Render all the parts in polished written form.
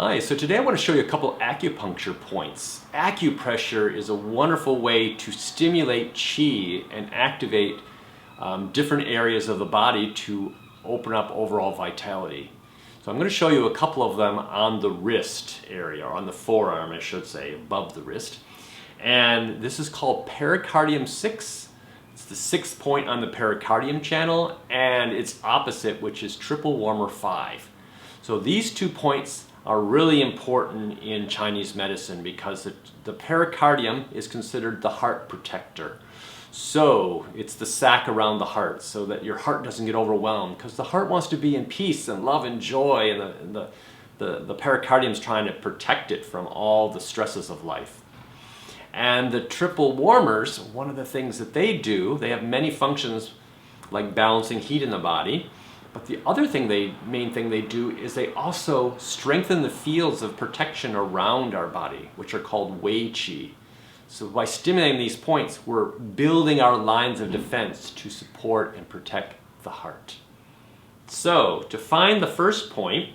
Hi, so today I want to show you a couple acupuncture points. Acupressure is a wonderful way to stimulate qi and activate different areas of the body to open up overall vitality. So I'm going to show you a couple of them on the wrist area, or on the forearm I should say, above the wrist. And this is called pericardium 6. It's the 6th point on the pericardium channel, and its opposite, which is triple warmer 5. So these 2 points are really important in Chinese medicine because the pericardium is considered the heart protector. So it's the sac around the heart so that your heart doesn't get overwhelmed, because the heart wants to be in peace and love and joy, and the pericardium is trying to protect it from all the stresses of life. And the triple warmers, one of the things that they do, they have many functions like balancing heat in the body. But the other thing main thing they do is they also strengthen the fields of protection around our body, which are called Wei Qi. So by stimulating these points, we're building our lines of defense to support and protect the heart. So to find the first point,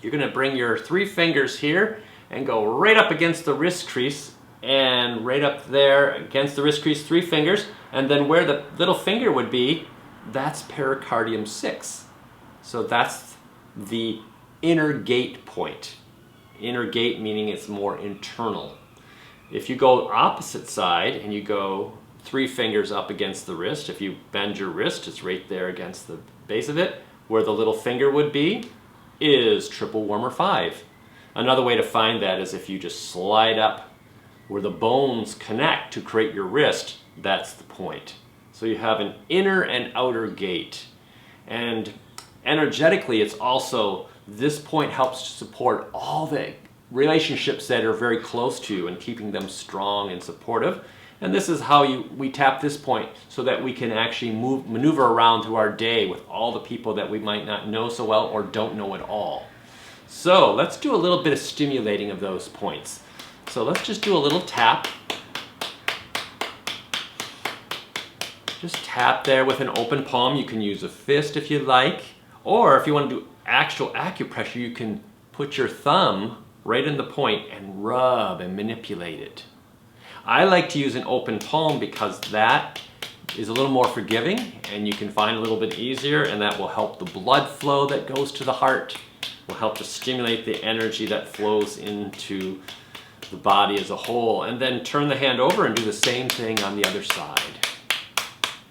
you're going to bring your 3 fingers here and go right up against the wrist crease, and right up there against the wrist crease, 3 fingers, and then where the little finger would be, that's pericardium 6. So that's the inner gate point. Inner gate meaning it's more internal. If you go opposite side and you go 3 fingers up against the wrist, if you bend your wrist, it's right there against the base of it, where the little finger would be is triple warmer 5. Another way to find that is if you just slide up where the bones connect to create your wrist, that's the point. So you have an inner and outer gate. And energetically, it's also, this point helps to support all the relationships that are very close to you and keeping them strong and supportive. And this is how we tap this point so that we can actually maneuver around through our day with all the people that we might not know so well or don't know at all. So let's do a little bit of stimulating of those points. So let's just do a little tap. Just tap there with an open palm. You can use a fist if you like, or if you want to do actual acupressure, you can put your thumb right in the point and rub and manipulate it. I like to use an open palm because that is a little more forgiving and you can find a little bit easier, and that will help the blood flow that goes to the heart, will help to stimulate the energy that flows into the body as a whole. And then turn the hand over and do the same thing on the other side.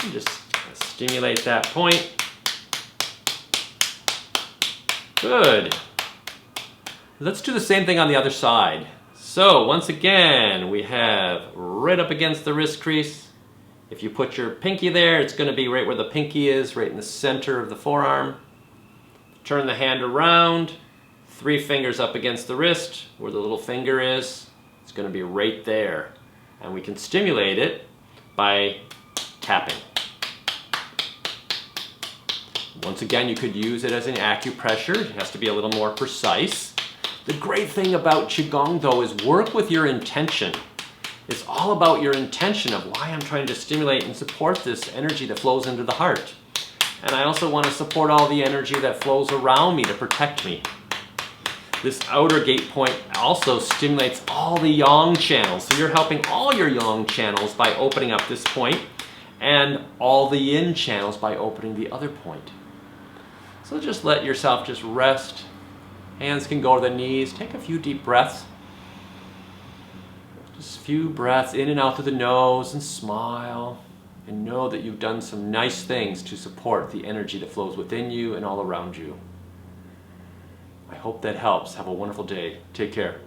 And just stimulate that point. Good. Let's do the same thing on the other side. So once again, we have right up against the wrist crease. If you put your pinky there, it's going to be right where the pinky is, right in the center of the forearm. Turn the hand around, 3 fingers up against the wrist, where the little finger is. It's going to be right there. And we can stimulate it by tapping. Once again, you could use it as an acupressure. It has to be a little more precise. The great thing about Qigong, though, is work with your intention. It's all about your intention of why I'm trying to stimulate and support this energy that flows into the heart. And I also want to support all the energy that flows around me to protect me. This outer gate point also stimulates all the yang channels. So you're helping all your yang channels by opening up this point, and all the yin channels by opening the other point. So just let yourself just rest. Hands can go to the knees. Take a few deep breaths. Just a few breaths in and out through the nose, and smile. And know that you've done some nice things to support the energy that flows within you and all around you. I hope that helps. Have a wonderful day. Take care.